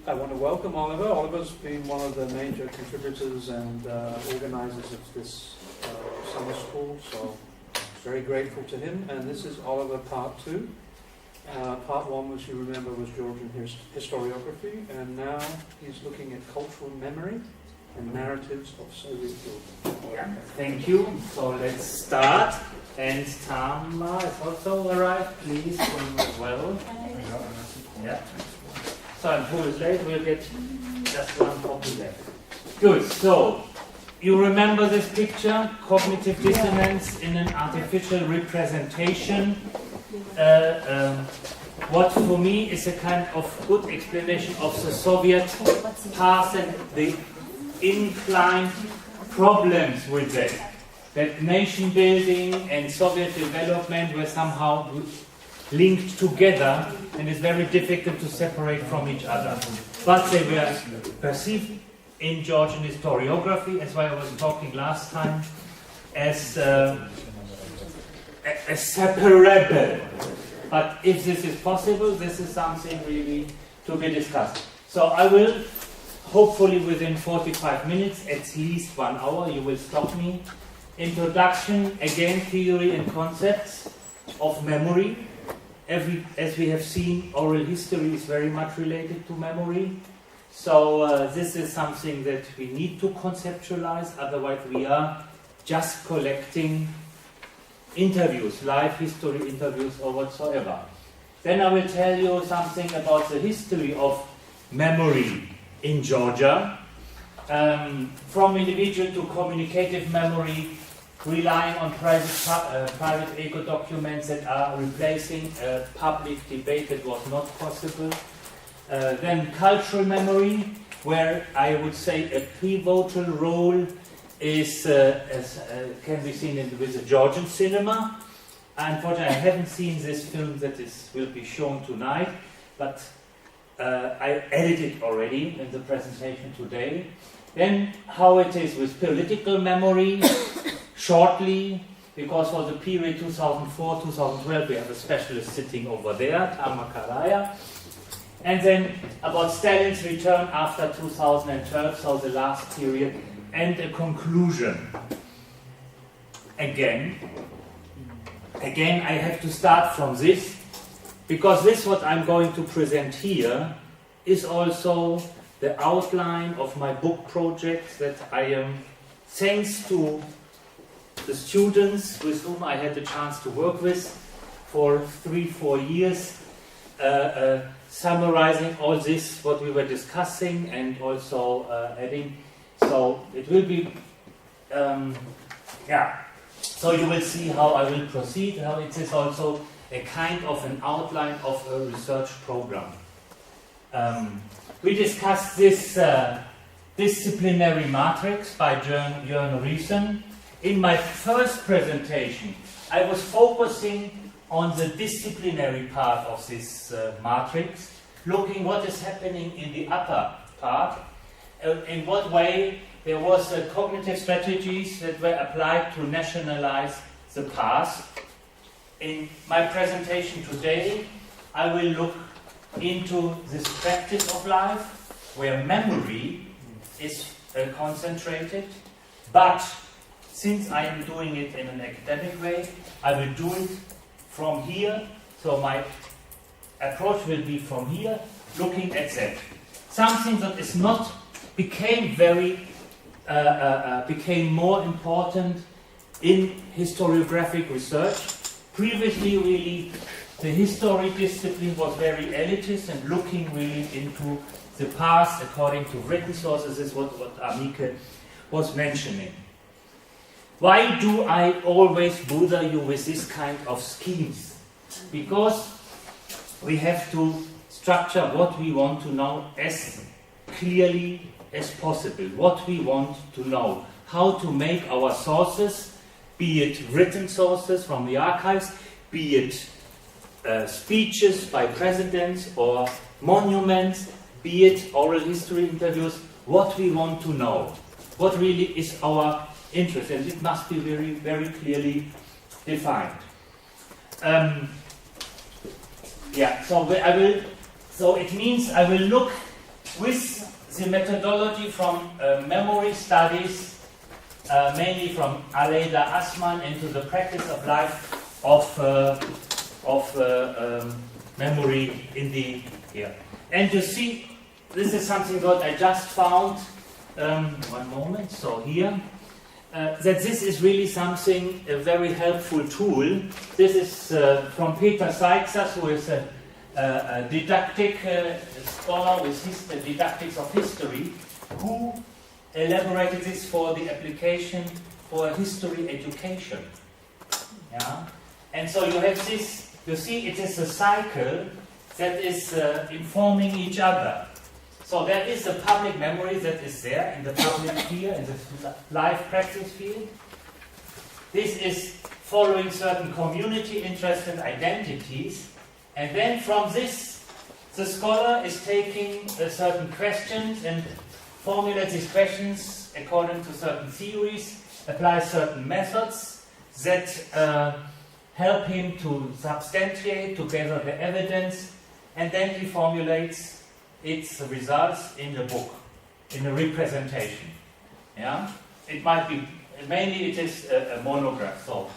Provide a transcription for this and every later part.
I want to welcome Oliver. Oliver's been one of the major contributors and organizers of this summer school, so very grateful to him. And this is Oliver Part 2. Part 1, which you remember, was Georgian historiography, and now he's looking at cultural memory and narratives of Soviet Georgia. Yeah, thank you. So let's start. And Tama has also arrived. Please come as well. Yeah. So I'm 2 years late. We'll get just one copy left. Good. So you remember this picture? Cognitive dissonance in an artificial representation. What for me is a kind of good explanation of the Soviet past and the inclined problems with that. That nation building and Soviet development were somehow linked together, and it's very difficult to separate from each other. But they were perceived in Georgian historiography, as I was talking last time, as separable. But if this is possible, this is something really to be discussed. So I will, hopefully within 45 minutes, at least 1 hour, you will stop me. Introduction, again, theory and concepts of memory. As we have seen, oral history is very much related to memory. So this is something that we need to conceptualize, otherwise we are just collecting interviews, live history interviews or whatsoever. Then I will tell you something about the history of memory in Georgia. From individual to communicative memory, relying on private ego documents that are replacing a public debate that was not possible. Then cultural memory, where I would say a pivotal role is, as can be seen with the Georgian cinema. Unfortunately, I haven't seen this film that will be shown tonight, but I edited already in the presentation today. Then how it is with political memory, shortly, because for the period 2004-2012 we have a specialist sitting over there, Tama Karaya. And then about Stalin's return after 2012, so the last period, and a conclusion. Again, I have to start from this, because this what I'm going to present here is also the outline of my book project that I am, thanks to the students with whom I had the chance to work with for 3-4 years, summarizing all this, what we were discussing, and also adding. So it will be, so you will see how I will proceed, how it is also a kind of an outline of a research program. We discussed this disciplinary matrix by Jörn Reisner. In my first presentation, I was focusing on the disciplinary part of this matrix, looking what is happening in the upper part, in what way there was cognitive strategies that were applied to nationalize the past. In my presentation today, I will look into this practice of life, where memory is concentrated, but since I am doing it in an academic way, I will do it from here. So my approach will be from here, looking at that. Something that is not became more important in historiographic research. Previously, really, the history discipline was very elitist and looking really into the past according to written sources, is what Amike was mentioning. Why do I always bother you with this kind of schemes? Because we have to structure what we want to know as clearly as possible. What we want to know. How to make our sources, be it written sources from the archives, be it speeches by presidents or monuments, be it oral history interviews, what we want to know. What really is our interest, and it must be very, very clearly defined. So it means I will look with the methodology from memory studies, mainly from Aleida Assmann, into the practice of life of memory in the here. And you see, this is something that I just found. One moment. So here, that this is really something, a very helpful tool. This is from Peter Seixas, who is a didactic scholar with the didactics of history, who elaborated this for the application for history education. Yeah? And so you have this, you see it is a cycle that is informing each other. So there is a public memory that is there in the public sphere, in the life practice field. This is following certain community interests and identities. And then from this, the scholar is taking certain questions and formulates these questions according to certain theories, applies certain methods that help him to substantiate, to gather the evidence, and then he formulates its results in a book, in a representation. Yeah? It might be, mainly it is a monograph. So,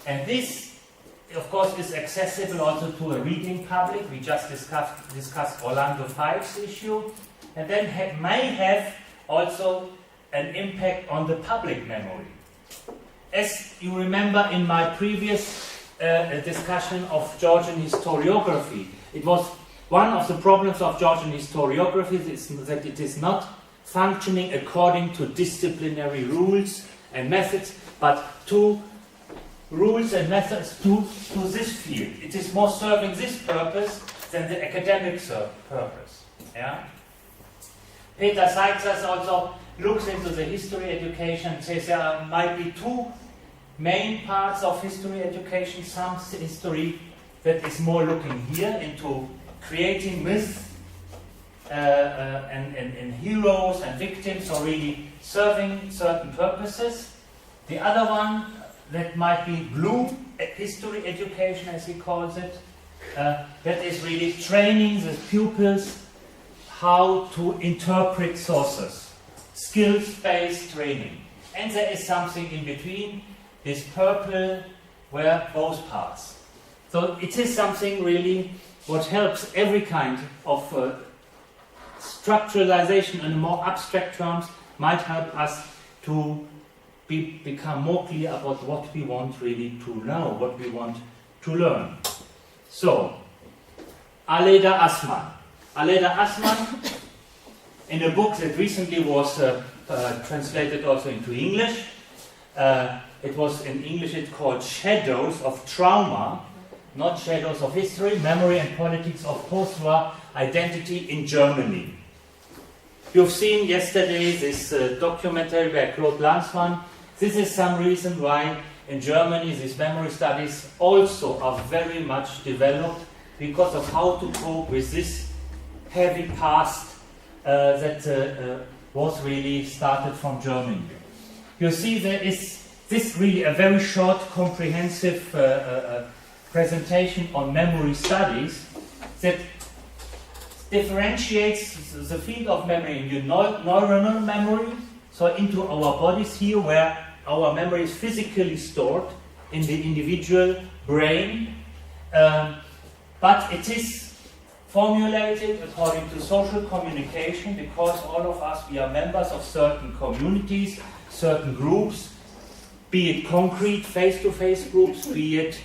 and this, of course, is accessible also to a reading public. We just discussed Orlando Five's issue, and then may have also an impact on the public memory. As you remember in my previous discussion of Georgian historiography, it was one of the problems of Georgian historiography is that it is not functioning according to disciplinary rules and methods, but to rules and methods to this field. It is more serving this purpose than the academic purpose. Yeah? Peter Seixas also looks into the history education, says there might be two main parts of history education. Some history that is more looking here into creating myths and heroes and victims, or really serving certain purposes. The other one that might be blue history education, as he calls it, that is really training the pupils how to interpret sources, skills-based training. And there is something in between, this purple, where both parts. So it is something really what helps every kind of structuralization in more abstract terms, might help us to become more clear about what we want really to know, what we want to learn. So, Aleida Assmann. Aleida Assmann, in a book that recently was translated also into English, it was in English, it's called Shadows of Trauma, not Shadows of History, Memory and Politics of Post-War Identity in Germany. You've seen yesterday this documentary by Claude Lanzmann. This is some reason why in Germany these memory studies also are very much developed, because of how to cope with this heavy past that was really started from Germany. You see, there is this really a very short, comprehensive presentation on memory studies that differentiates the field of memory into neuronal memory, so into our bodies here, where our memory is physically stored in the individual brain, but it is formulated according to social communication, because all of us, we are members of certain communities, certain groups, be it concrete face-to-face groups, be it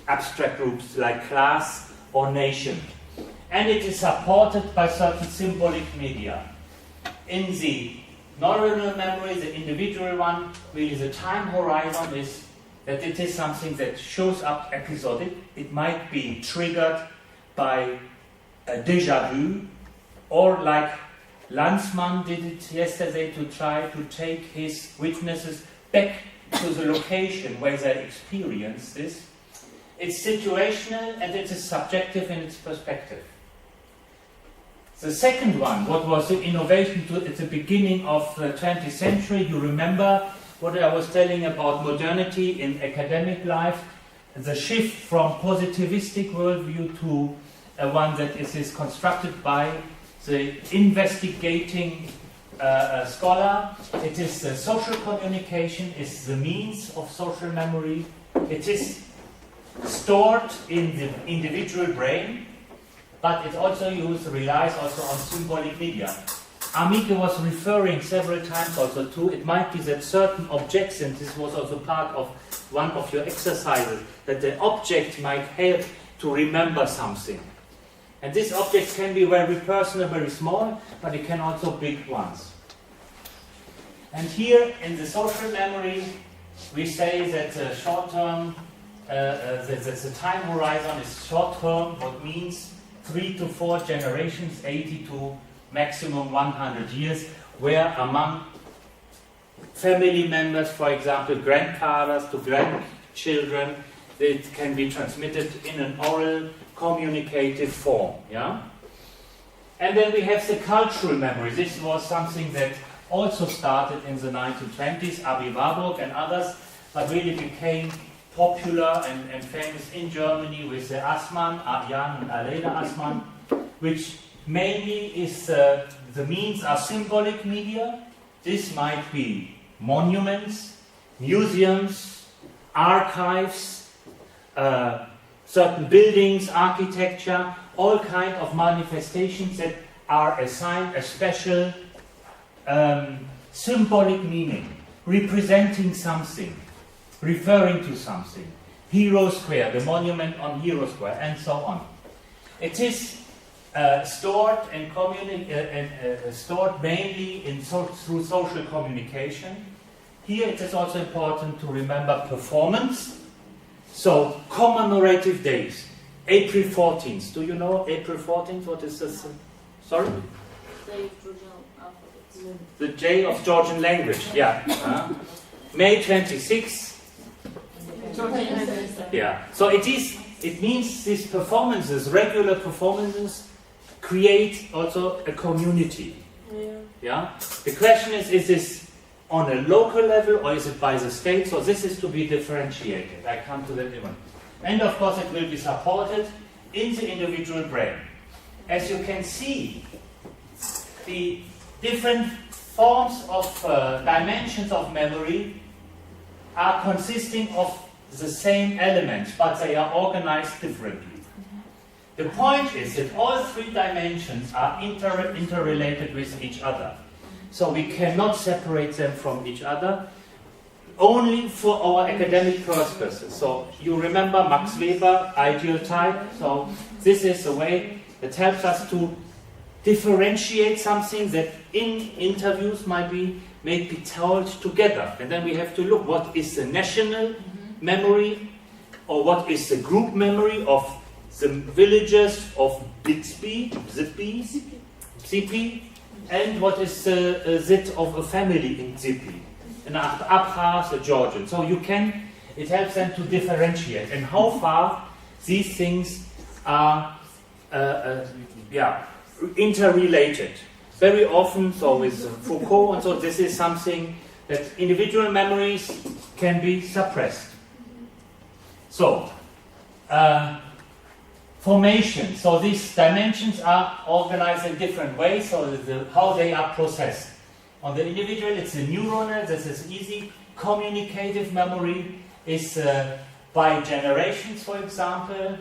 abstract groups like class or nation. And it is supported by certain symbolic media. In the neuronal memory, the individual one, really the time horizon is that it is something that shows up episodic. It might be triggered by a déjà vu, or like Lanzmann did it yesterday, to try to take his witnesses back to the location where they experienced this. It's situational and it is subjective in its perspective. The second one, what was the innovation at the beginning of the 20th century, you remember what I was telling about modernity in academic life, the shift from positivistic worldview to one that is constructed by the investigating scholar. It is social communication, is the means of social memory. It is stored in the individual brain, but it also relies also on symbolic media. Amike was referring several times also to, it might be that certain objects, and this was also part of one of your exercises, that the object might help to remember something. And these objects can be very personal, very small, but it can also be big ones. And here in the social memory, we say that the short term, the time horizon is short term, what means 3 to 4 generations, 80 to maximum 100 years, where among family members, for example, grandfathers to grandchildren, it can be transmitted in an oral, communicative form. Yeah? And then we have the cultural memory. This was something that also started in the 1920s, Abi Warburg and others, but really became popular and famous in Germany with the Assmann, Jan and Aleda Assmann, which mainly is the means are symbolic media. This might be monuments, museums, archives, certain buildings, architecture, all kinds of manifestations that are assigned a special symbolic meaning, representing something, referring to something. Hero Square, the monument on Hero Square, and so on. It is stored and stored mainly through social communication. Here it is also important to remember performance. So, commemorative days. April 14th. Do you know April 14th? What is this? Sorry? The Day of Georgian language. Yeah. May 26th. Yeah. So it means these performances, regular performances, create also a community. Yeah. The question is this on a local level or is it by the state? So this is to be differentiated. I come to that in a moment. And of course it will be supported in the individual brain. As you can see, the different forms of dimensions of memory are consisting of the same elements, but they are organized differently. The point is that all 3 dimensions are interrelated with each other. So we cannot separate them from each other, only for our academic purposes. So you remember Max Weber, ideal type. So this is a way that helps us to differentiate something that in interviews might be told together. And then we have to look what is the national memory or what is the group memory of the villagers of Bixby, Zippy, and what is that of a family in Zippy, an Abkhaz, a Georgian. So it helps them to differentiate and how far these things are interrelated. Very often, so with Foucault and so, this is something that individual memories can be suppressed. So, formation. So these dimensions are organized in different ways, so how they are processed. On the individual, it's a neuronal, this is easy. Communicative memory is by generations, for example.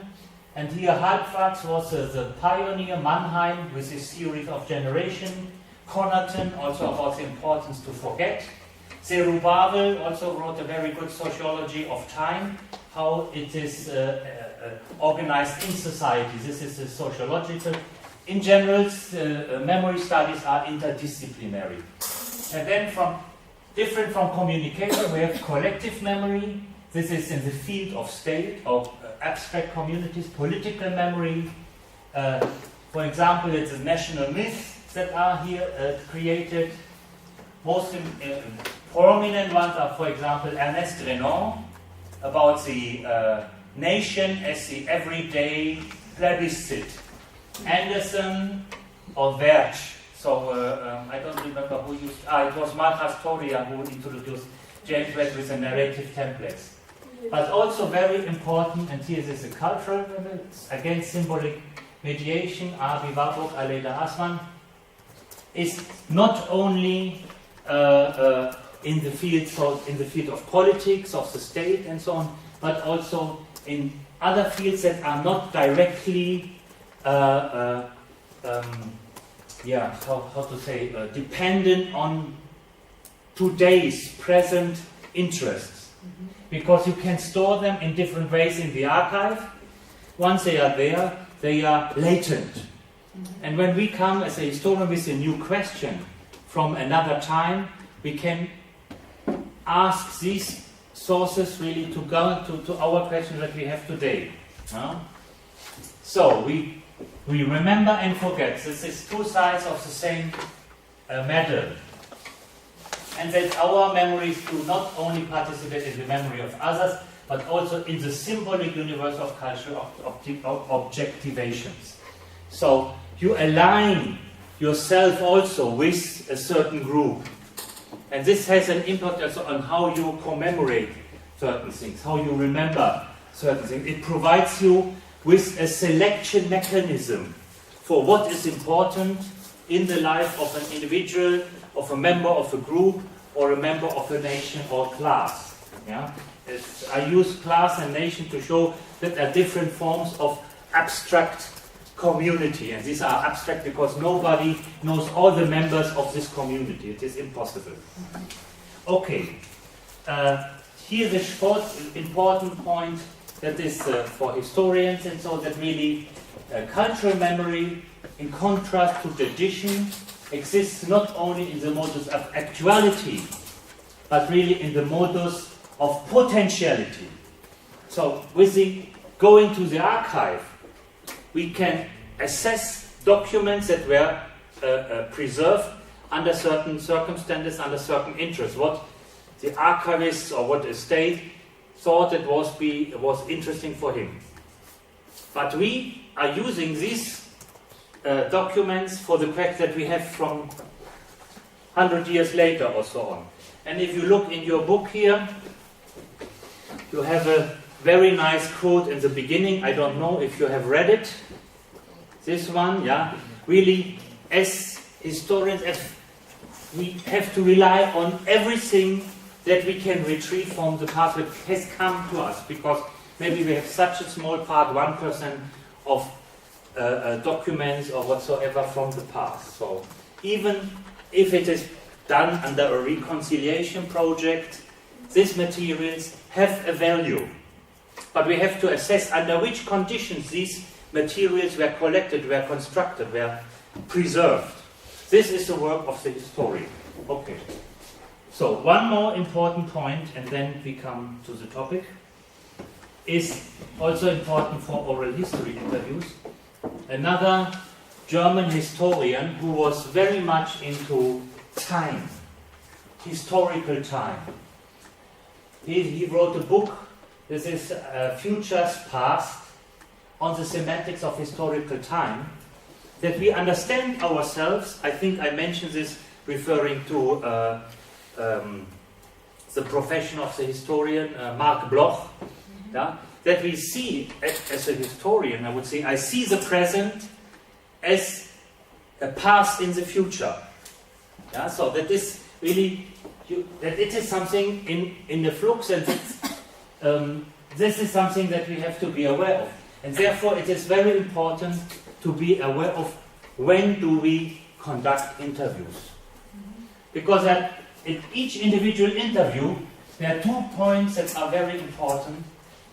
And here Halbwachs was the pioneer, Mannheim, with his theory of generation. Connerton also about the importance to forget. Zerubbabel also wrote a very good sociology of time, how it is organized in society. This is a sociological. In general, memory studies are interdisciplinary. And then different from communication, we have collective memory. This is in the field of state, of abstract communities, political memory. For example, it's the national myths that are here created. Most prominent ones are, for example, Ernest Renan, about the nation as the everyday plebiscite. Anderson or Verge. So I don't remember who used. It was Marcus Toria who introduced James Webb with the narrative templates. But also very important, and here is a cultural level, against symbolic mediation, Abi Warburg, Aleda Assmann, is not only in the field of politics, of the state, and so on, but also in other fields that are not directly, dependent on today's present interests. Because you can store them in different ways in the archive. Once they are there, they are latent. And when we come as a historian with a new question from another time, we can ask these sources really to go to our question that we have today. So we remember and forget. This is two sides of the same medal. And that our memories do not only participate in the memory of others, but also in the symbolic universe of cultural objectivations. So you align yourself also with a certain group. And this has an impact also on how you commemorate certain things, how you remember certain things. It provides you with a selection mechanism for what is important in the life of an individual, of a member of a group, or a member of a nation or class. Yeah? I use class and nation to show that there are different forms of abstract community, and these are abstract because nobody knows all the members of this community. It is impossible. Okay, here's a short, important point that is for historians, and so that really cultural memory, in contrast to tradition, exists not only in the modus of actuality, but really in the modus of potentiality. So with going to the archive, we can assess documents that were preserved under certain circumstances, under certain interests. What the archivist or what the state thought it was interesting for him. But we are using these documents for the fact that we have from 100 years later or so on. And if you look in your book here, you have a very nice quote in the beginning. I don't know if you have read it. This one, yeah. Really, as historians, we have to rely on everything that we can retrieve from the past that has come to us, because maybe we have such a small part, 1% of documents or whatsoever from the past. So even if it is done under a reconciliation project, these materials have a value. But we have to assess under which conditions these materials were collected, were constructed, were preserved. This is the work of the historian. Okay. So one more important point, and then we come to the topic, is also important for oral history interviews. Another German historian who was very much into time, historical time. He wrote a book, this is Futures Past, on the semantics of historical time, that we understand ourselves. I think I mentioned this referring to the profession of the historian, Mark Bloch, yeah? That we see, as a historian, I would say, I see the present as a past in the future. Yeah? So that is really, that it is something in the flux, and this is something that we have to be aware of. And therefore it is very important to be aware of when do we conduct interviews. Because in each individual interview, there are 2 points that are very important.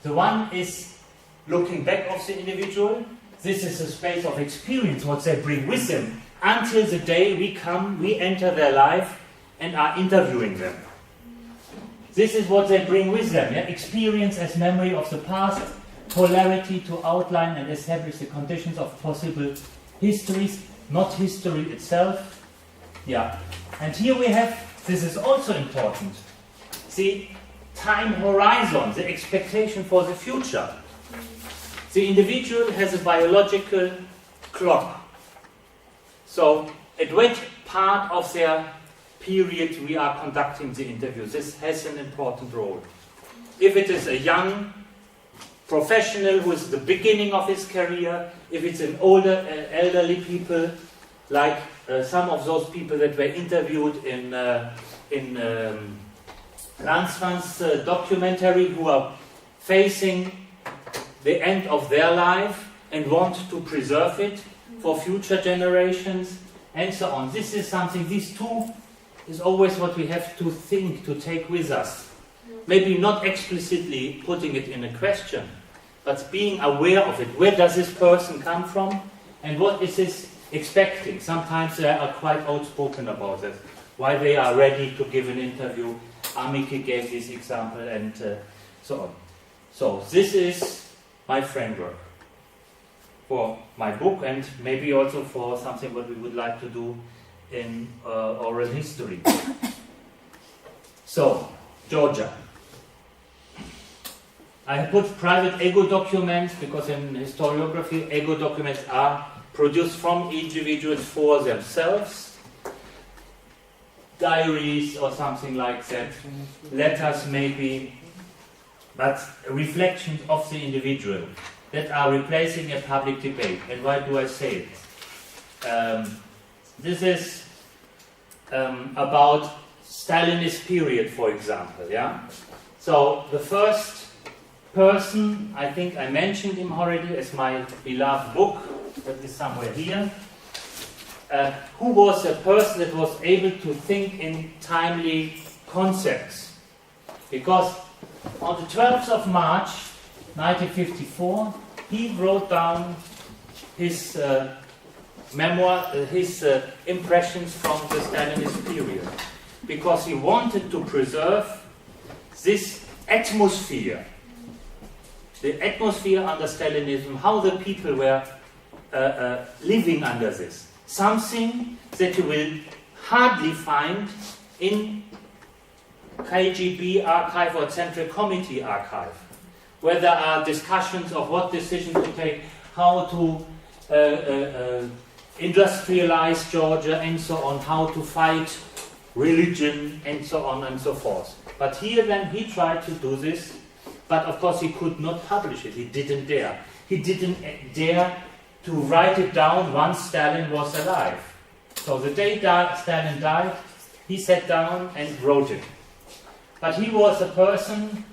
The one is looking back of the individual. This is a space of experience, what they bring with them, until the day we enter their life and are interviewing them. This is what they bring with them, yeah? Experience as memory of the past, polarity to outline and establish the conditions of possible histories, not history itself. Yeah. And here we have, this is also important, the time horizon, the expectation for the future. The individual has a biological clock. So at what part of their period we are conducting the interview, this has an important role. If it is a young professional who is at the beginning of his career, if it's an older, elderly people, like some of those people that were interviewed in Lanzmann's documentary, who are facing the end of their life and want to preserve it for future generations, and so on. This is something, these two is always what we have to think, to take with us. Maybe not explicitly putting it in a question, but being aware of it. Where does this person come from, and what is this expecting? Sometimes they are quite outspoken about it, why they are ready to give an interview. Amike gave this example, and so on. So this is my framework for my book, and maybe also for something what we would like to do in oral history. So, Georgia. I have put private ego documents because in historiography, ego documents are produced from individuals for themselves. Diaries or something like that, letters maybe, but reflections of the individual that are replacing a public debate. And why do I say it? This is about Stalinist period, for example. Yeah. So the first person, I think I mentioned him already, as my beloved book that is somewhere here. Who was a person that was able to think in timely concepts. Because on the 12th of March 1954, he wrote down his memoir, his impressions from the Stalinist period. Because he wanted to preserve this atmosphere, the atmosphere under Stalinism, how the people were living under this. Something that you will hardly find in KGB archive or Central Committee archive, where there are discussions of what decision to take, how to industrialize Georgia and so on, how to fight religion and so on and so forth. But here then he tried to do this, but of course he could not publish it. He didn't dare. He didn't dare to write it down once Stalin was alive. So the day Stalin died, he sat down and wrote it. But he was a person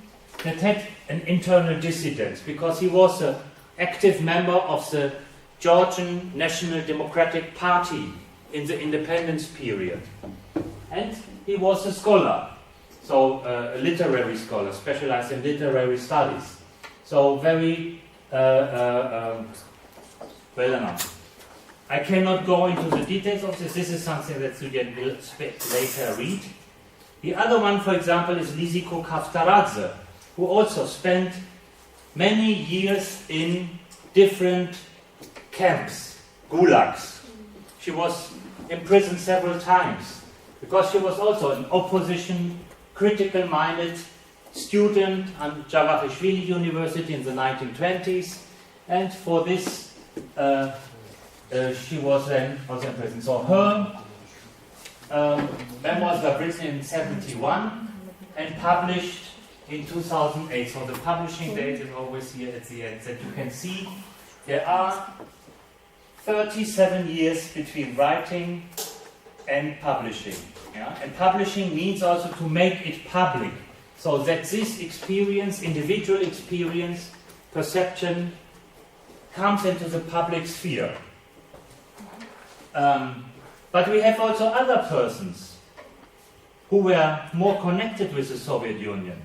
that had an internal dissidence, because he was an active member of the Georgian National Democratic Party in the independence period. And he was a scholar, so a literary scholar, specialized in literary studies. So very well enough. I cannot go into the details of this. This is something that you can later read. The other one, for example, is Liziko Kaftaradze, who also spent many years in different camps, gulags. She was imprisoned several times because she was also an opposition, critical-minded student at Javahishvili University in the 1920s, and for this she was then also in prison. So her memoirs were written in 1971 and published in 2008. So the publishing date is always here at the end. That you can see there are 37 years between writing and publishing. Yeah? And publishing means also to make it public, so that this experience, individual experience, perception, comes into the public sphere. But we have also other persons who were more connected with the Soviet Union.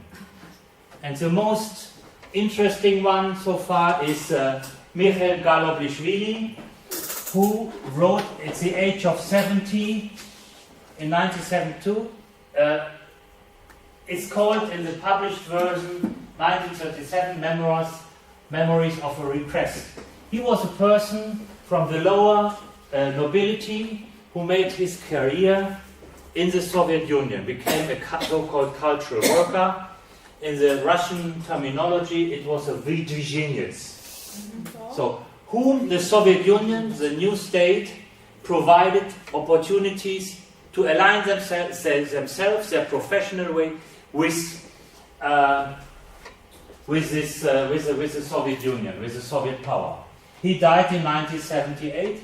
And the most interesting one so far is Mikhail Galoblishvili, who wrote at the age of 70 in 1972. It's called, in the published version, 1937 Memories of a Repressed. He was a person from the lower nobility who made his career in the Soviet Union, became a so-called cultural worker. In the Russian terminology, it was a vydvizhenets. So, whom the Soviet Union, the new state, provided opportunities to align themselves, their professional way, with the Soviet Union, with the Soviet power. He died in 1978,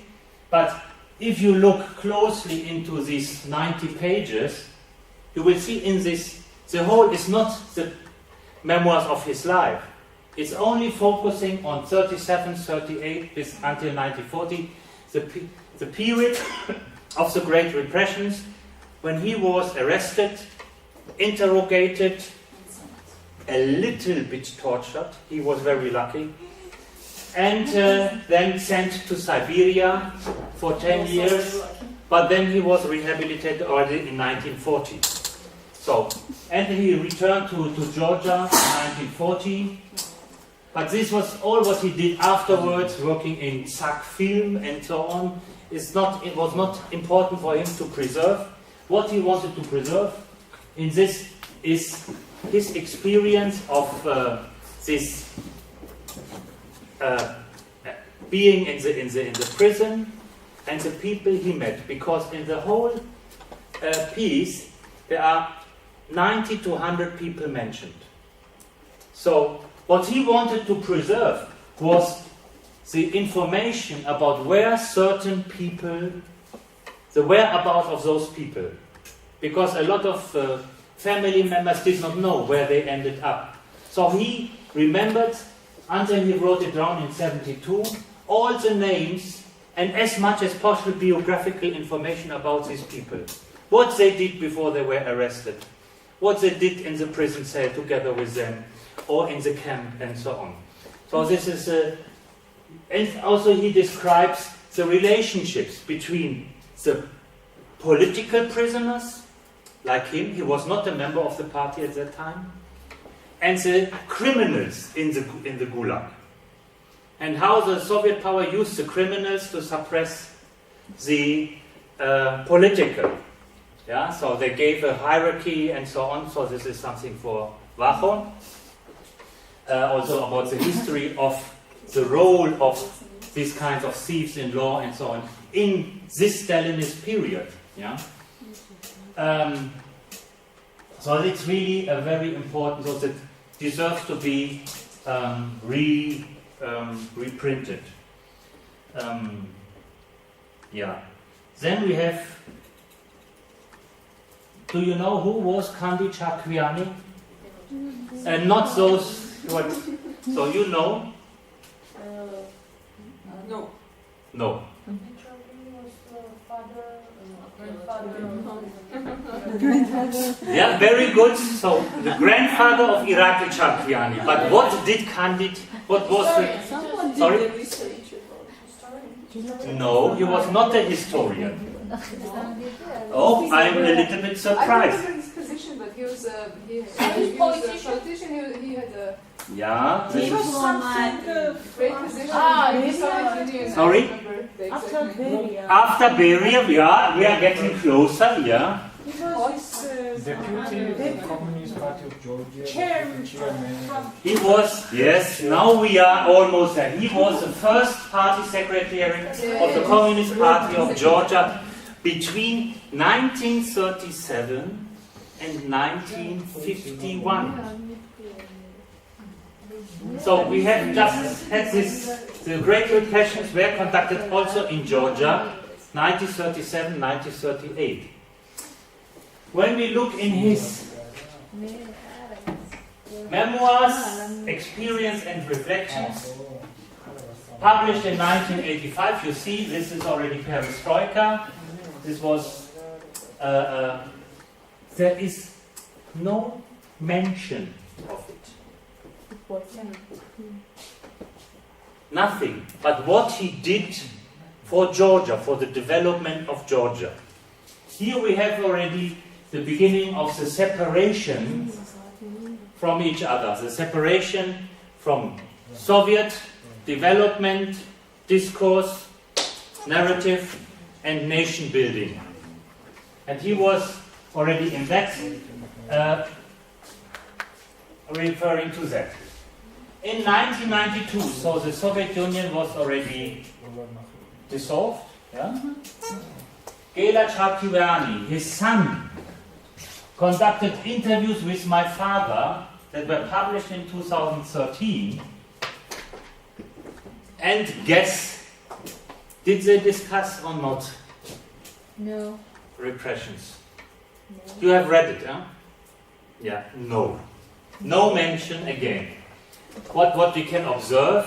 but if you look closely into these 90 pages, you will see in this, the whole is not the memoirs of his life. It's only focusing on 37, 38 until 1940, the period of the Great Repressions, when he was arrested, interrogated, a little bit tortured, he was very lucky, and then sent to Siberia for 10 years, but then he was rehabilitated already in 1940. So, and he returned to Georgia in 1940, but this was all what he did afterwards, working in SAC film and so on. It was not important for him to preserve. What he wanted to preserve in this is his experience of this being in the prison and the people he met, because in the whole piece there are 90 to 100 people mentioned. So what he wanted to preserve was the information about where certain people, the whereabouts of those people, because a lot of family members did not know where they ended up. So he remembered, until he wrote it down in 1972, all the names and as much as possible biographical information about these people. What they did before they were arrested, what they did in the prison cell together with them, or in the camp, and so on. So this is and also he describes the relationships between the political prisoners, like him, he was not a member of the party at that time, and the criminals in the Gulag. And how the Soviet power used the criminals to suppress the political. Yeah, so they gave a hierarchy and so on, so this is something for Wachon. Also about the history of the role of these kinds of thieves in law and so on in this Stalinist period. Yeah. So it's really a very important, so that deserves to be reprinted. Yeah. Then we have, do you know who was Kandi Chakwiani? And not those what, so you know? No. No. Yeah, very good. So the grandfather of Irakli Chakwiani. But what did Candid? What was the? Sorry. No, he was not a historian. Oh, I'm a little bit surprised. I remember his position, but he was a politician. He had a yeah. he was something great position. In the Soviet Union. Sorry. After Beria. After Beria, we are getting closer. Yeah. He was Deputy of the Communist Party of Georgia. chairman. He was, yes, now we are almost there. He was the first party secretary of the Communist Party of Georgia between 1937 and 1951. So we have just had this, the Great Repressions were conducted also in Georgia, 1937, 1938. When we look in his memoirs, Experience and Reflections, published in 1985, you see this is already Perestroika. This was, there is no mention of it. Nothing, but what he did for Georgia, for the development of Georgia. Here we have already the beginning of the separation from each other, the separation from Soviet development, discourse, narrative, and nation building. And he was already in that, referring to that. In 1992, so the Soviet Union was already dissolved. Yeah? Gela Chakwiani, his son, conducted interviews with my father that were published in 2013. And guess, did they discuss or not No. repressions. No. You have read it, huh? Yeah, no. No mention again. What we can observe,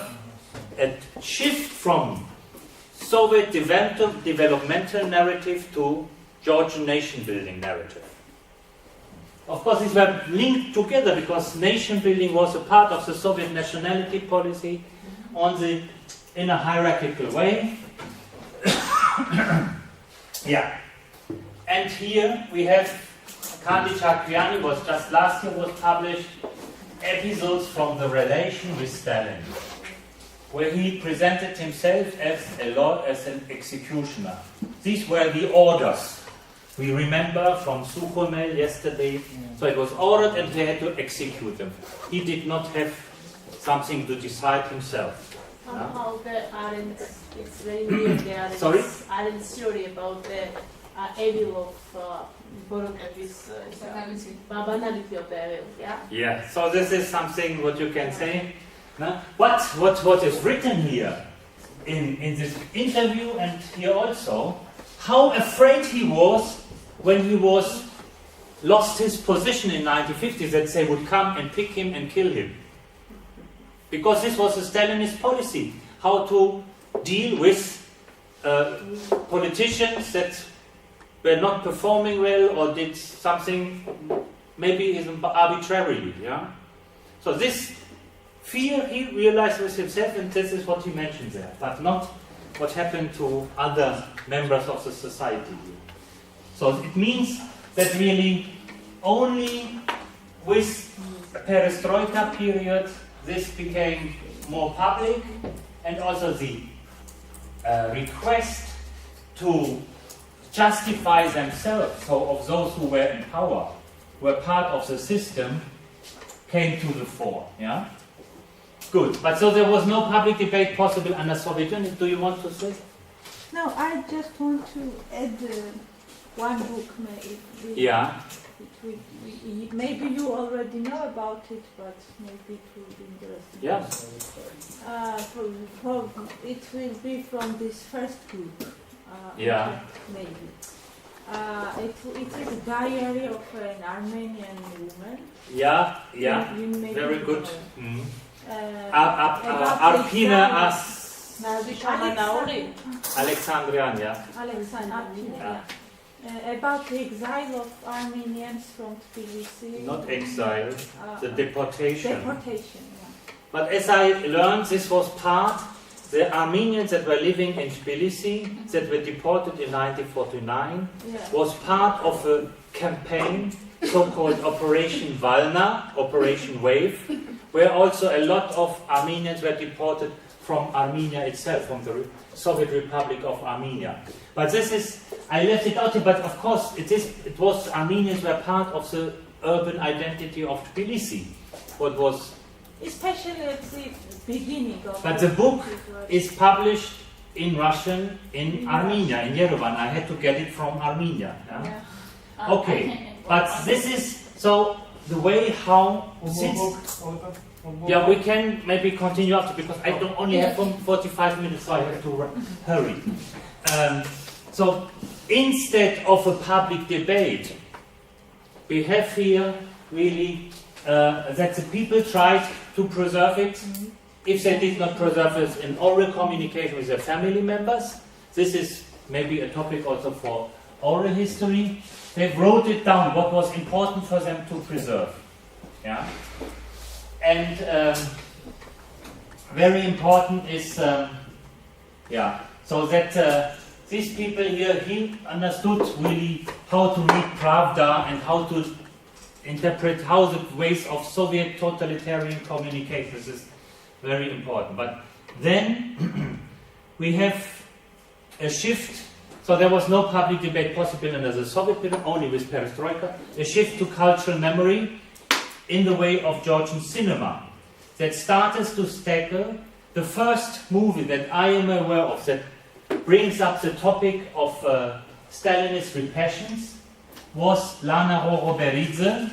a shift from Soviet developmental narrative to Georgian nation-building narrative. Of course, these were linked together because nation-building was a part of the Soviet nationality policy in a hierarchical way. Yeah. And here we have Kandi Chakriani was just last year was published episodes from the relation with Stalin, where he presented himself as an executioner. These were the orders. We remember from Sukhomel yesterday. So it was ordered and he had to execute them. He did not have something to decide himself. Somehow the Arendt's, it's very near the Arendt's, Sorry? Arendt's theory about the evil of banality of the evil, yeah? Yeah, so this is something what you can say. No? What is written here in this interview and here also, how afraid he was when he lost his position in 1950 that they would come and pick him and kill him. Because this was a Stalinist policy, how to deal with politicians that were not performing well or did something maybe even arbitrarily. Yeah. So this fear he realized with himself, and this is what he mentioned there, but not what happened to other members of the society. So it means that really only with the perestroika period this became more public, and also the request to justify themselves, so of those who were in power, were part of the system, came to the fore. Yeah? Good. But so there was no public debate possible under Soviet Union. Do you want to say? No, I just want to add one book. Maybe. Yeah. Maybe you already know about it, but maybe it will be interesting. Yeah. It will be from this first book. Yeah. Maybe. It is a diary of an Armenian woman. Yeah. Yeah. You maybe Very good. know. Mm. About Arpina Alexandrian, yeah. Alexandria. About the exile of Armenians from Tbilisi. Not exile, the deportation. Deportation, yeah. But as I learned, this was part, the Armenians that were living in Tbilisi, that were deported in 1949, was part of a campaign, so-called Operation Valna, Operation Wave, where also a lot of Armenians were deported from Armenia itself, from the Soviet Republic of Armenia. But this is, I left it out here, but of course it was Armenians were part of the urban identity of Tbilisi. What was... Especially at the beginning of... But the book is published in Russian in Armenia, in Yerevan. I had to get it from Armenia. Yeah? Yeah. Okay, but this is, so the way how... Yeah, we can maybe continue after, because I don't only have 45 minutes, so I have to hurry. So instead of a public debate, we have here really that the people tried to preserve it. If they did not preserve it in oral communication with their family members, this is maybe a topic also for oral history. They wrote it down, what was important for them to preserve. Yeah? And very important is, so that these people here, he understood really how to read Pravda and how to interpret how the ways of Soviet totalitarian communication. This is very important. But then we have a shift. So there was no public debate possible under the Soviet period, only with perestroika. A shift to cultural memory in the way of Georgian cinema that started to tackle the first movie that I am aware of that brings up the topic of Stalinist repressions was Lana Horoberidze.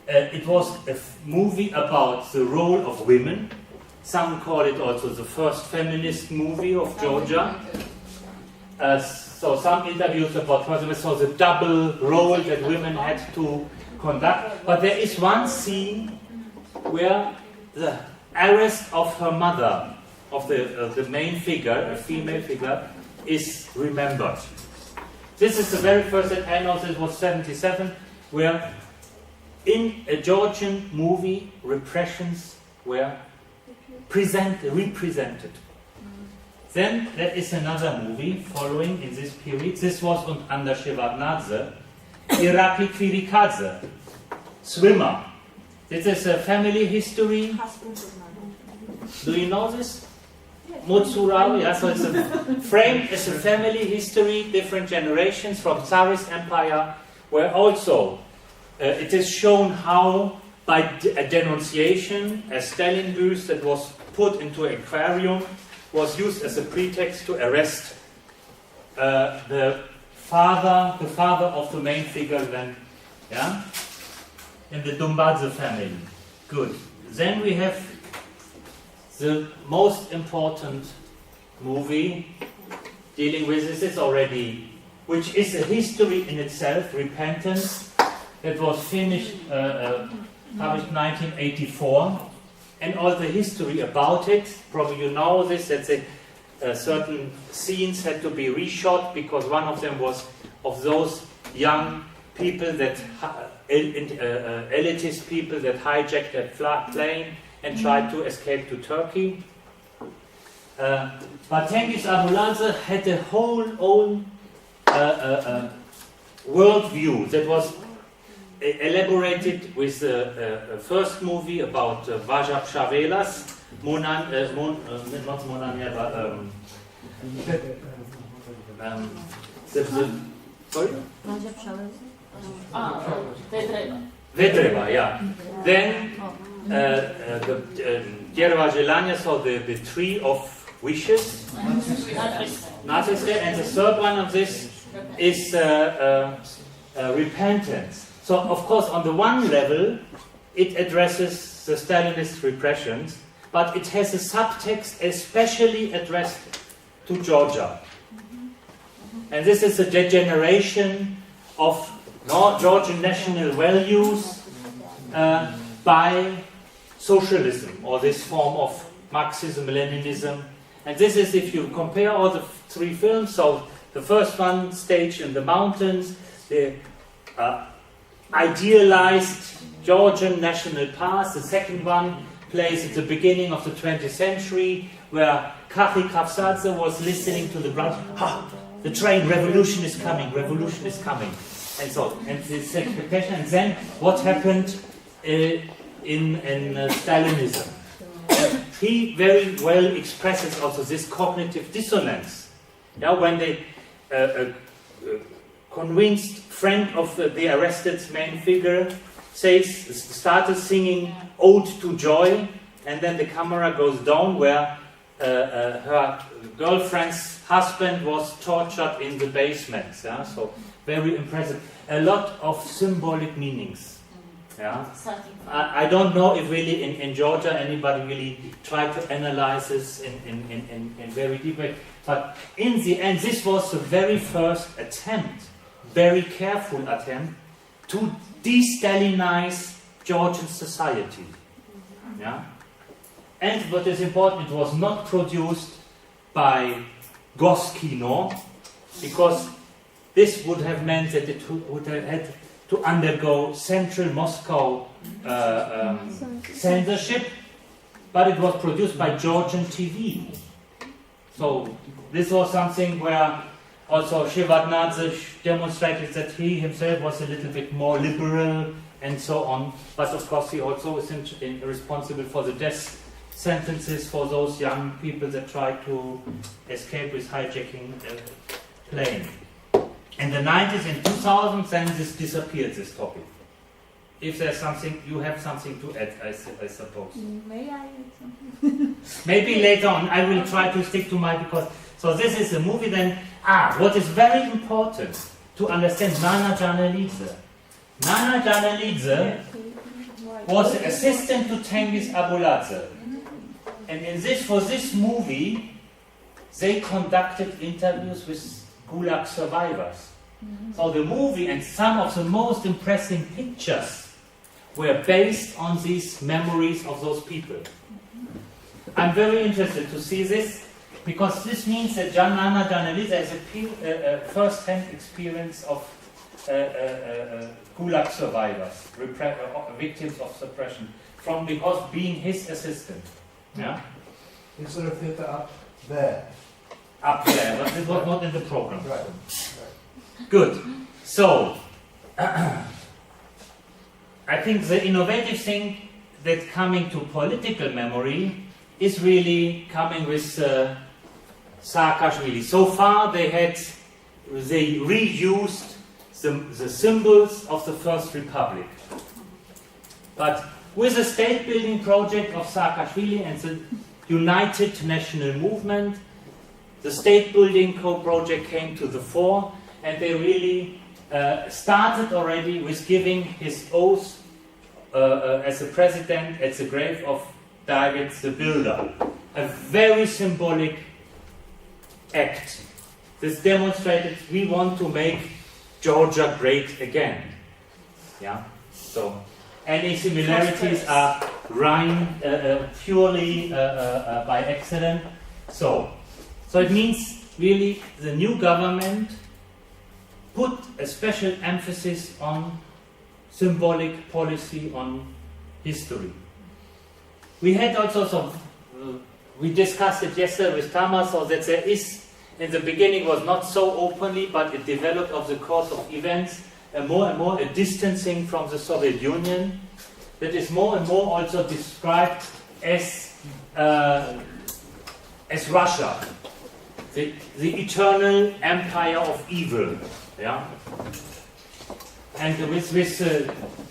It was a movie about the role of women. Some call it also the first feminist movie of Georgia. So some interviews about, for example, so the double role that women had to conduct. But there is one scene where the arrest of her mother, of the main figure, a female figure, is remembered. This is the very first that I know. This was 1977, where in a Georgian movie, repressions were represented. Then there is another movie following in this period. This was under Shevardnadze, Irakli Kvirikadze, Swimmer. This is a family history. Do you know this? Mutsurawi, yeah, so it's framed as a family history, different generations from Tsarist Empire, where also it is shown how by a denunciation, a Stalin booth that was put into an aquarium was used as a pretext to arrest the father of the main figure then, yeah, in the Dumbadze family. Good. Then we have the most important movie dealing with this already, which is a history in itself, Repentance, that was finished, published 1984, and all the history about it. Probably you know this, that certain scenes had to be reshot because one of them was of those young people that, elitist people that hijacked a plane and tried to escape to Turkey. But Tengiz Abuladze had a whole own worldview that was elaborated with the first movie about Vajab Shavelas, not Monania, but sorry? Vetreba, yeah. Then the Djerva Jelania, so the tree of wishes, Natsiste, and the third one of this is repentance. So, of course, on the one level, it addresses the Stalinist repressions, but it has a subtext especially addressed to Georgia. And this is a degeneration of Georgian national values by socialism, or this form of Marxism, Leninism. And this is, if you compare all the three films, so the first one staged in the mountains, the idealized Georgian national past. The second one plays at the beginning of the 20th century, where Kachi Kavsadze was listening to the ground. The train, revolution is coming, and so, and this expectation. And then what happened in Stalinism? He very well expresses also this cognitive dissonance. Yeah, when they convinced friend of the arrested main figure started singing Ode to Joy, and then the camera goes down where her girlfriend's husband was tortured in the basement. Yeah? So very impressive. A lot of symbolic meanings. Yeah? I don't know if really in Georgia anybody really tried to analyze this in very deep way. But in the end, this was the very first attempt, very careful attempt, to de-Stalinize Georgian society. Yeah? And what is important, it was not produced by Goskino, because this would have meant that it would have had to undergo central Moscow censorship, but it was produced by Georgian TV. So this was something where also Shevardnadze demonstrated that he himself was a little bit more liberal and so on. But of course he also is responsible for the death sentences for those young people that tried to escape with hijacking a plane. In the 90s, in 2000, then this disappeared, this topic. If there's something, you have something to add, I suppose. May I add something? Maybe later on, I will try to stick to my, because, so this is a movie then, what is very important to understand Nana Janelidze. Nana Janelidze was the assistant to Tengiz Abuladze. And for this movie, they conducted interviews with Gulag survivors. So the movie and some of the most impressive pictures were based on these memories of those people. I'm very interested to see this, because this means that Nana Janeliza has a first-hand experience of Gulag survivors, victims of suppression, because being his assistant. Yeah? Is there a theatre up there? Up there, but it was not in the program. Right. Good. So, I think the innovative thing that coming to political memory is really coming with Saakashvili. So far they reused the symbols of the First Republic. But with the state building project of Saakashvili and the United National Movement, the state building project came to the fore, and they really started already with giving his oath as a president at the grave of David the Builder. A very symbolic act. This demonstrated we want to make Georgia great again. Yeah. So any similarities are purely by accident. So it means really the new government put a special emphasis on symbolic policy, on history. We had also we discussed it yesterday with Tamas, so that there is, in the beginning was not so openly, but it developed over the course of events, more and more a distancing from the Soviet Union, that is more and more also described as Russia, the eternal empire of evil. Yeah, and with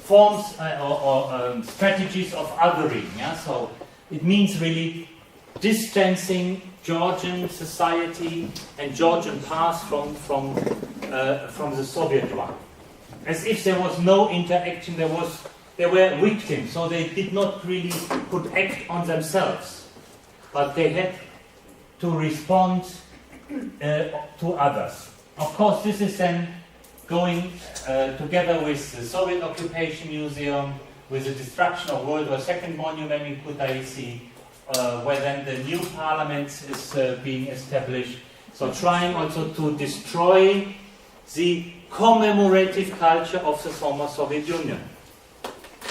forms or strategies of othering. Yeah, so it means really distancing Georgian society and Georgian past from the Soviet one, as if there was no interaction. They were victims, so they did not really could act on themselves, but they had to respond to others. Of course, this is then going together with the Soviet Occupation Museum, with the destruction of World War II monument in Kutaisi, where then the new parliament is being established. So trying also to destroy the commemorative culture of the former Soviet Union.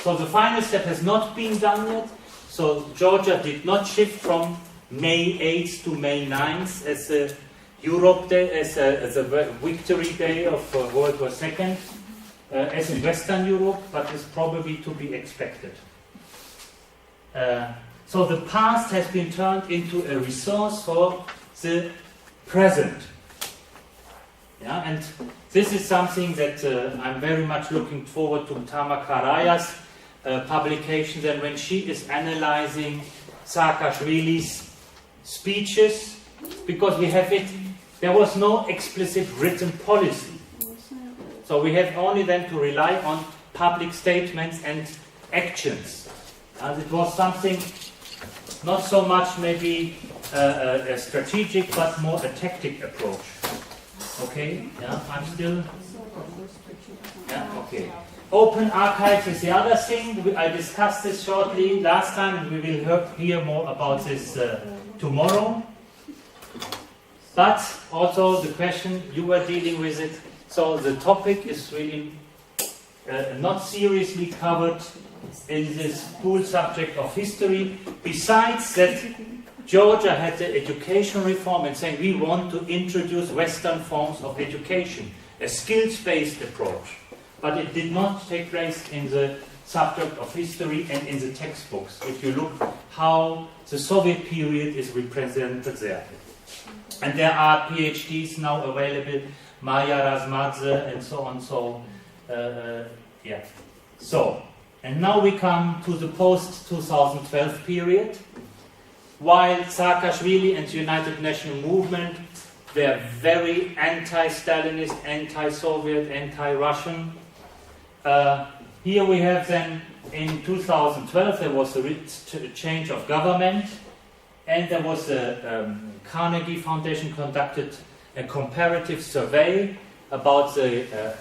So the final step has not been done yet. So Georgia did not shift from May 8th to May 9th as a Europe Day, as a victory day of World War II, as in Western Europe, but is probably to be expected. So the past has been turned into a resource for the present. Yeah, and this is something that I'm very much looking forward to Tama Karaya's publications, and when she is analyzing Saakashvili's speeches, because we have it, there was no explicit written policy. So we have only then to rely on public statements and actions. And it was something not so much maybe a strategic, but more a tactic approach. Okay, yeah, I'm still... Yeah, okay. Open archives is the other thing. I discussed this shortly last time, and we will hear more about this tomorrow. But also the question, you were dealing with it, so the topic is really not seriously covered in this school subject of history, besides that Georgia had the education reform and saying we want to introduce Western forms of education, a skills-based approach. But it did not take place in the subject of history and in the textbooks, if you look how the Soviet period is represented there. And there are PhDs now available, Maya Razmadze and so on. So, yeah. So, and now we come to the post-2012 period. While Saakashvili and the United National Movement were very anti-Stalinist, anti-Soviet, anti-Russian, here we have then, in 2012, there was a change of government, and there was a Carnegie Foundation conducted a comparative survey about the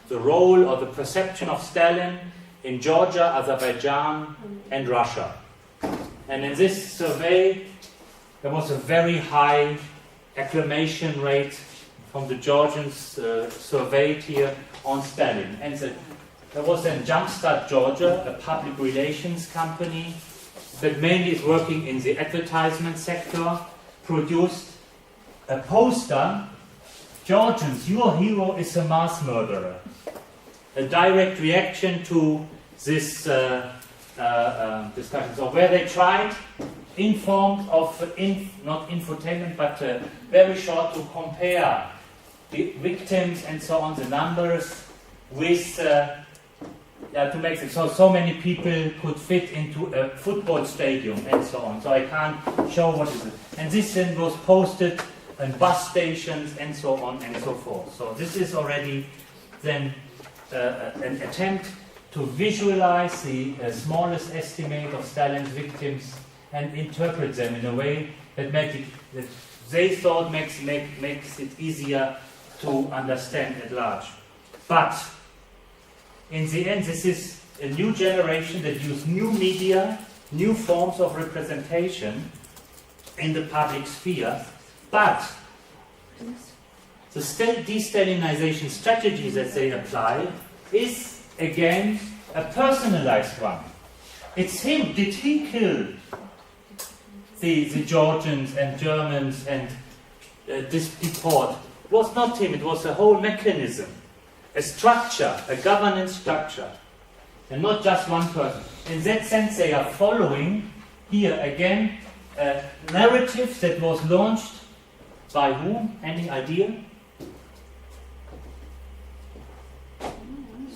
role or the perception of Stalin in Georgia, Azerbaijan, and Russia. And in this survey, there was a very high acclamation rate from the Georgians surveyed here on Stalin. And there was in Jumpstart Georgia, a public relations company that mainly is working in the advertisement sector, produced a poster, Georgians, your hero is a mass murderer. A direct reaction to this discussion. So where they tried, in form of, not infotainment, but very short to compare the victims and so on, the numbers, with, to make it so many people could fit into a football stadium and so on. So I can't show what is it. And this then was posted on bus stations and so on and so forth. So this is already then an attempt to visualize the smallest estimate of Stalin's victims and interpret them in a way that that they thought makes it easier to understand at large. But in the end, this is a new generation that use new media, new forms of representation in the public sphere, but the de-Stalinization strategy that they apply is, again, a personalized one. It's him. Did he kill the Georgians and Germans and deport? It was not him. It was a whole mechanism, a structure, a governance structure, and not just one person. In that sense, they are following, here again, a narrative that was launched by whom? Any idea?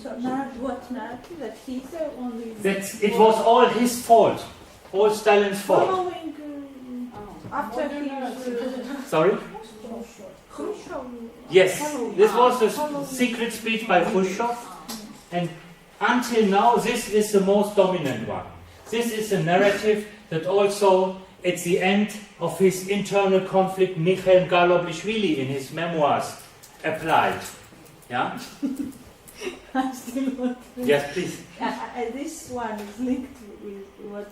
So what narrative? That he's the only... It was all his fault. All Stalin's fault. Following after he... Sorry? Khrushchev. Yes, this was a secret speech by Khrushchev, and until now this is the most dominant one. This is a narrative that also at the end of his internal conflict Mikhail Galoblishvili in his memoirs applied. Yeah? I still want to... Yes, please. This one is linked with what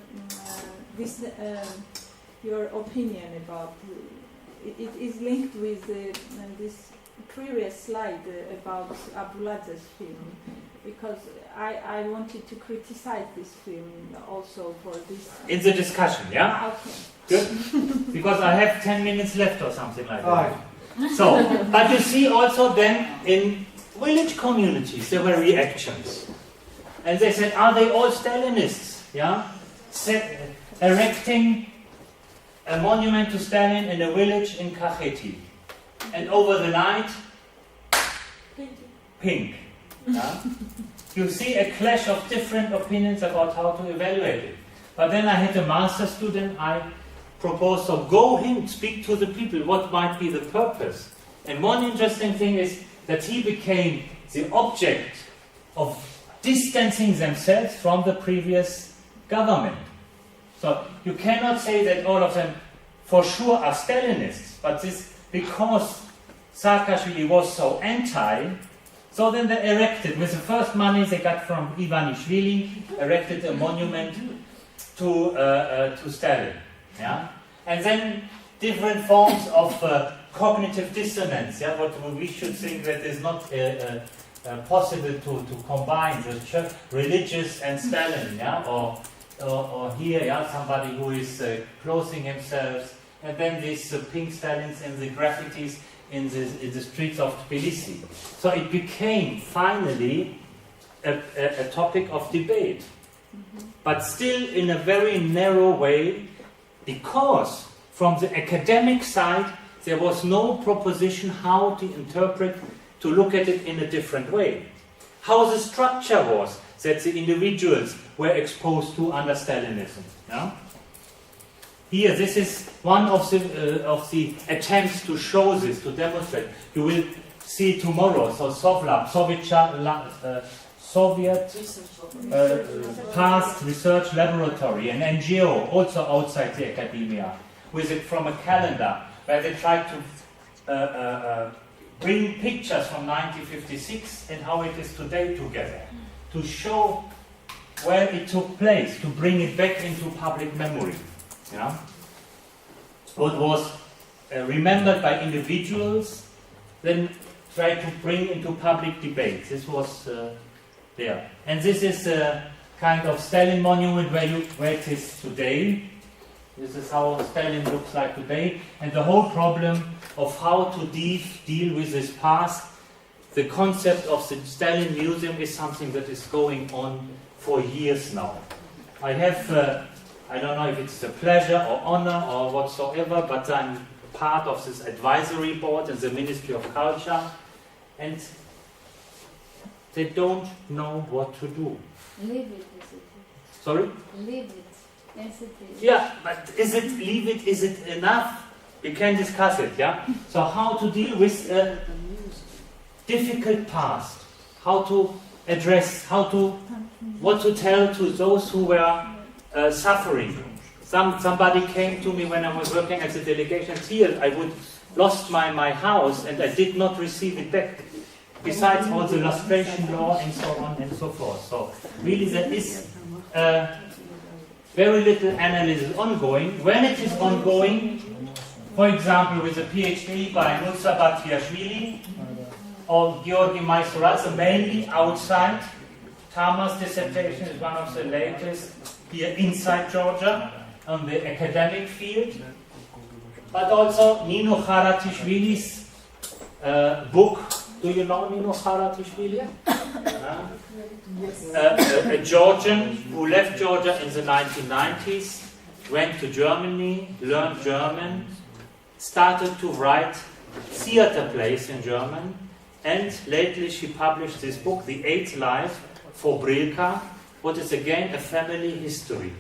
your opinion about... It is linked with this previous slide about Abulaza's film, because I wanted to criticize this film also for this. In the discussion, yeah? Okay. Good? Because I have 10 minutes left or something like that. So, but you see also then in village communities there were reactions. And they said, are they all Stalinists? Yeah? Erecting a monument to Stalin in a village in Kakheti. And over the night, pink. Yeah? You see a clash of different opinions about how to evaluate it. But then I had a master student, I proposed, so go in, speak to the people, what might be the purpose. And one interesting thing is that he became the object of distancing themselves from the previous government. So you cannot say that all of them for sure are Stalinists, but this because Saakashvili was so anti, so then they erected, with the first money they got from Ivanishvili, erected a monument to Stalin. Yeah? And then different forms of cognitive dissonance, yeah? What we should think that is not possible to combine the church, religious and Stalin, yeah? Or here, yeah, somebody who is clothing himself, and then these pink Stalins and the graffitis in the streets of Tbilisi. So it became finally a topic of debate, but still in a very narrow way, because from the academic side there was no proposition how to interpret, to look at it in a different way. How the structure was that the individuals were exposed to under Stalinism. Yeah? Here, this is one of the attempts to show this, to demonstrate. You will see tomorrow. So Soviet Past Research Laboratory, an NGO also outside the academia, with it from a calendar where they tried to bring pictures from 1956 and how it is today together, to show where it took place, to bring it back into public memory. Yeah? What was remembered by individuals, then tried to bring into public debate. This was there. And this is a kind of Stalin monument where it is today. This is how Stalin looks like today. And the whole problem of how to deal with this past, the concept of the Stalin Museum is something that is going on for years now. I have, I don't know if it's a pleasure or honor or whatsoever, but I'm part of this advisory board in the Ministry of Culture, and they don't know what to do. Leave it as it Sorry? is. Leave it as it is. Yeah, but is it enough? We can discuss it, yeah? So how to deal with a difficult past, how to address, what to tell to those who were suffering. Somebody came to me when I was working as a delegation here. I lost my house and I did not receive it back. Besides all the lustration law and so on and so forth. So really there is very little analysis ongoing. When it is ongoing, for example with a PhD by Nusra Batiashvili or Georgi Maisoradze, mainly outside. Tamas' dissertation is one of the latest here inside Georgia on the academic field. But also Nino Haratishvili's book. Do you know Nino Haratishvili? A Georgian who left Georgia in the 1990s, went to Germany, learned German, started to write theater plays in German, and lately she published this book, The Eighth Life for Brilka, what is again a family history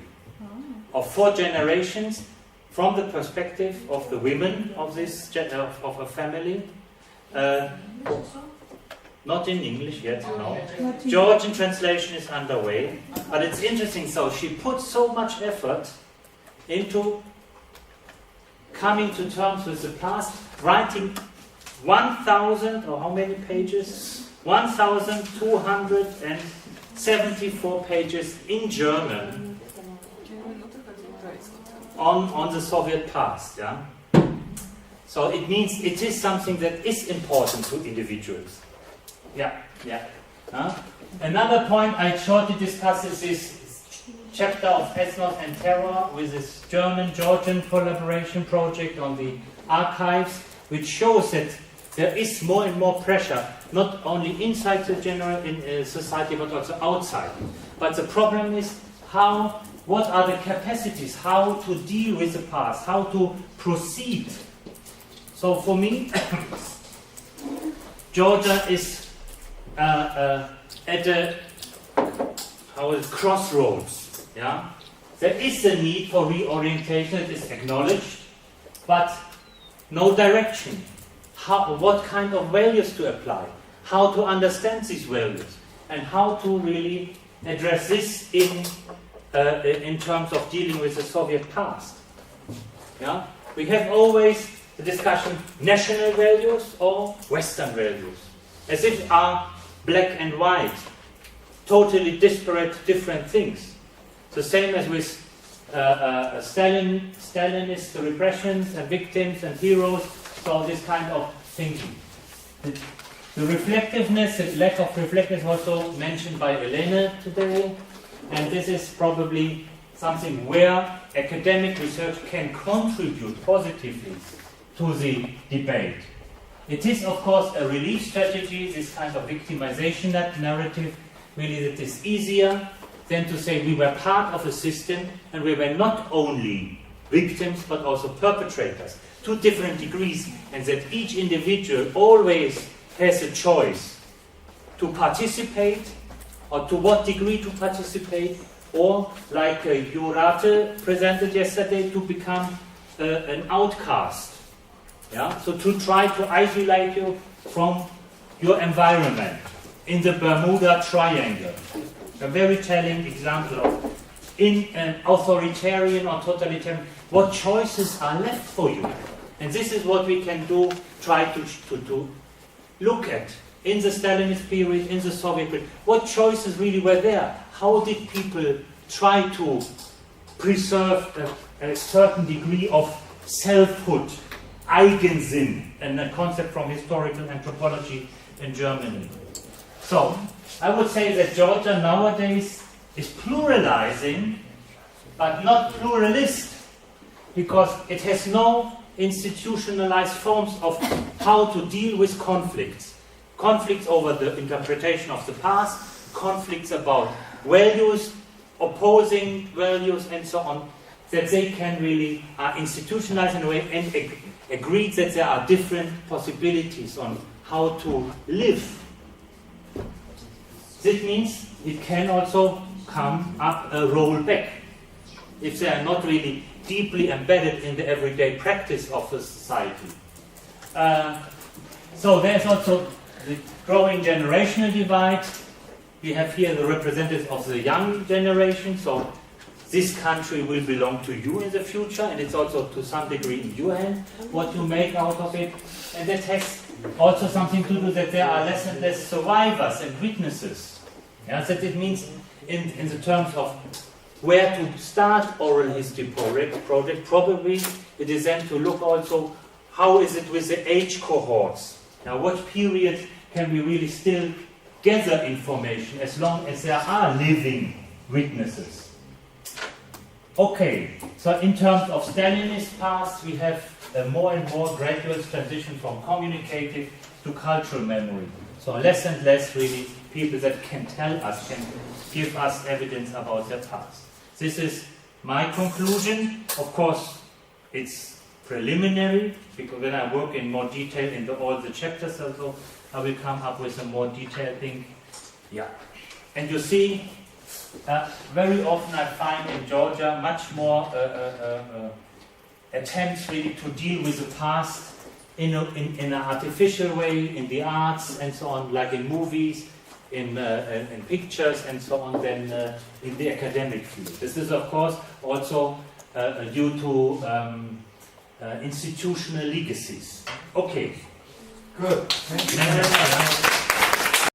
of 4 generations from the perspective of the women of this of a family. Not in English yet, no. Georgian translation is underway, but it's interesting. So she put so much effort into coming to terms with the past, writing 1,000 or how many pages? 1,274 pages in German on the Soviet past. Yeah. So it means it is something that is important to individuals. Yeah. Another point I shortly discussed is this chapter of Ethnos and Terror with this German-Georgian collaboration project on the archives, which shows that there is more and more pressure, not only inside the general society, but also outside. But the problem is what are the capacities, how to deal with the past, how to proceed. So for me, Georgia is at a crossroads. Yeah, there is a need for reorientation. It is acknowledged, but no direction. What kind of values to apply? How to understand these values, and how to really address this in terms of dealing with the Soviet past. Yeah, we have always the discussion: national values or Western values, as if are black and white, totally disparate, different things. The same as with Stalinist repressions and victims and heroes, so this kind of thinking. The reflectiveness, the lack of reflectiveness was also mentioned by Elena today, and this is probably something where academic research can contribute positively to the debate. It is, of course, a relief strategy, this kind of victimization narrative, really that is easier than to say we were part of a system and we were not only victims but also perpetrators to different degrees, and that each individual always has a choice to participate or to what degree to participate, or like Jurate presented yesterday, to become an outcast. Yeah? So to try to isolate you from your environment in the Bermuda Triangle. A very telling example of in an authoritarian or totalitarian, what choices are left for you. And this is what we can do, try to look at in the Stalinist period, in the Soviet period. What choices really were there? How did people try to preserve a certain degree of selfhood, Eigensinn, and a concept from historical anthropology in Germany? So, I would say that Georgia nowadays is pluralizing, but not pluralist, because it has no institutionalized forms of how to deal with conflicts. Conflicts over the interpretation of the past, conflicts about values, opposing values, and so on, that they can really institutionalize in a way and agree that there are different possibilities on how to live. This means it can also come up a rollback if they are not really deeply embedded in the everyday practice of the society. So there's also the growing generational divide. We have here the representatives of the young generation, so this country will belong to you in the future, and it's also to some degree in your hand what you make out of it. And that has also something to do that there are less and less survivors and witnesses. Yeah, that it means in the terms of where to start oral history project, probably it is then to look also how is it with the age cohorts. Now, what period can we really still gather information as long as there are living witnesses? Okay, so in terms of Stalinist past, we have a more and more gradual transition from communicative to cultural memory. So less and less really people that can tell us, can give us evidence about their past. This is my conclusion. Of course, it's preliminary, because when I work in more detail into all the chapters, also, I will come up with a more detailed thing. Yeah. And you see, very often I find in Georgia much more attempts really to deal with the past in an artificial way, in the arts and so on, like in movies, in pictures and so on, than in the academic field. This is, of course, also due to institutional legacies. Okay. Good. Thank you very much.